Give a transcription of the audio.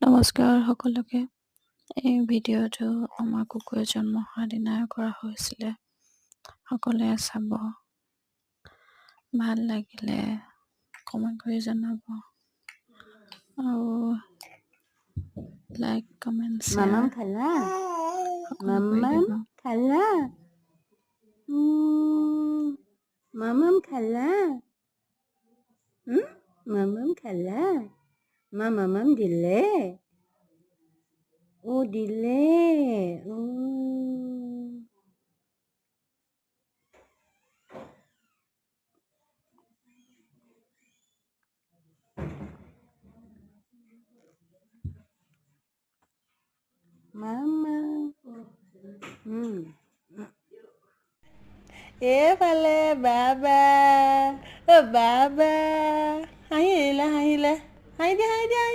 নমস্কাৰ সকলোকে। এই ভিডিঅ'টো আমাৰ কুকুৰে জন্ম হোৱাৰ দিনাই কৰা হৈছিলে। সকলোৱে চাব, ভাল লাগিলে কমেণ্ট কৰি জনাব আৰু like comment Mamam share khala. সকলো কৰি Mamam দিব। khala. Mamam khala. Mamam khala. Mamam dile. Oh dile. Mama. এইফালে বাবা বাবা হাঁহিলা হাঁহি দিয়া